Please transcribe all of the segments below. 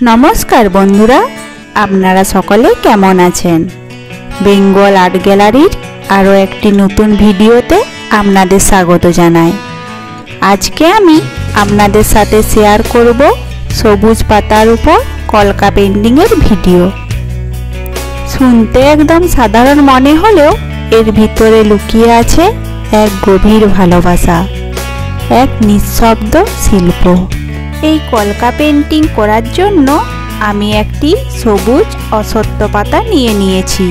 नमस्कार बंधुरा, आपनारा सकले केमन आछेन? बेंगल आर्ट ग्यालारिर आरो एकटी नतून भिडियोते आपनादेर स्वागत जानाई। आजके आमी आपनादेर साथे शेयार करब सबुज पातार उपर कलका पेंटिंगेर भिडियो। शुनते एकदम साधारण मने हलेও एर भितरे लुकिয়ে আছে एक गभीर भालोबासा, एक निःशब्द शिल्प। এই কলকা পেন্টিং করার জন্য আমি একটি সবুজ অশ্বত্থ পাতা নিয়েছি।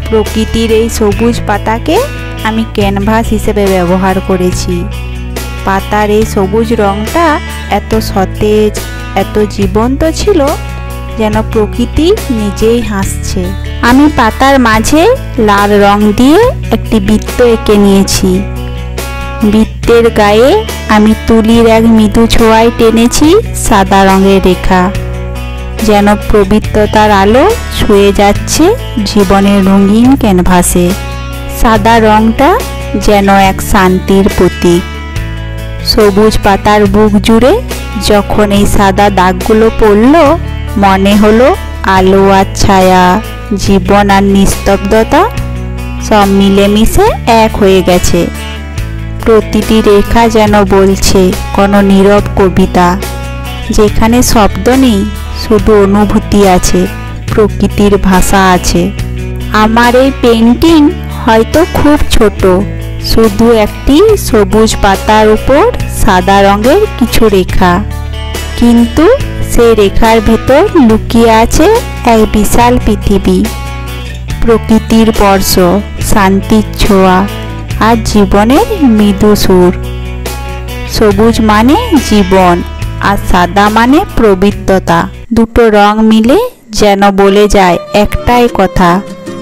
প্রকৃতির এই সবুজ পাতাকে আমি ক্যানভাস হিসেবে ব্যবহার করেছি। পাতার এই সবুজ রংটা এত সতেজ, এত জীবন্ত ছিল যেন প্রকৃতি নিজেই হাসছে। আমি পাতার মাঝে লাল রং দিয়ে একটি বৃত্ত এঁকে নিয়েছি। বৃত্তের গায়ে আমি তুলির এক মৃদু ছোঁয়ায় টেনেছি সাদা রঙের রেখা, যেন পবিত্রতার আলো ছুঁয়ে যাচ্ছে জীবনের রঙিন ক্যানভাসে। সাদা রংটা যেন এক শান্তির প্রতীক। সবুজ পাতার বুক জুড়ে যখন এই সাদা দাগগুলো পড়ল, মনে হলো আলো আর ছায়া, জীবন আর নিস্তব্ধতা সব মিলেমিশে এক হয়ে গেছে। প্রতিটি রেখা যেন বলছে কোনো নীরব কবিতা, যেখানে শব্দ নেই, শুধু অনুভূতি আছে, প্রকৃতির ভাষা আছে। আমার এই পেন্টিং হয়তো খুব ছোট, শুধু একটি সবুজ পাতার উপর সাদা রঙের কিছু রেখা, কিন্তু সেই রেখার ভেতর লুকিয়ে আছে এক বিশাল পৃথিবী, প্রকৃতির স্পর্শ, শান্তির ছোঁয়া আর জীবনের মৃদু সুর। সবুজ মানে জীবন আর সাদা মানে পবিত্রতা। দুটো রং মিলে যেন বলে যায় একটাই কথা,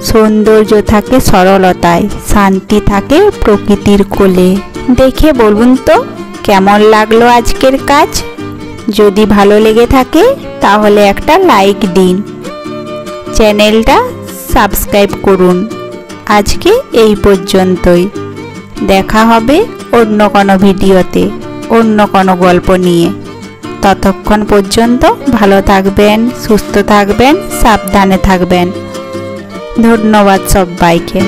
সৌন্দর্য থাকে সরলতায়, শান্তি থাকে প্রকৃতির কোলে। দেখে বলুন তো কেমন লাগলো আজকের কাজ? যদি ভালো লেগে থাকে তাহলে একটা লাইক দিন, চ্যানেলটা সাবস্ক্রাইব করুন। আজকে এই পর্যন্তই। দেখা হবে অন্য কোনো ভিডিওতে, অন্য কোনো গল্প নিয়ে। ততক্ষণ পর্যন্ত ভালো থাকবেন, সুস্থ থাকবেন, সাবধানে থাকবেন। ধন্যবাদ সবাইকে।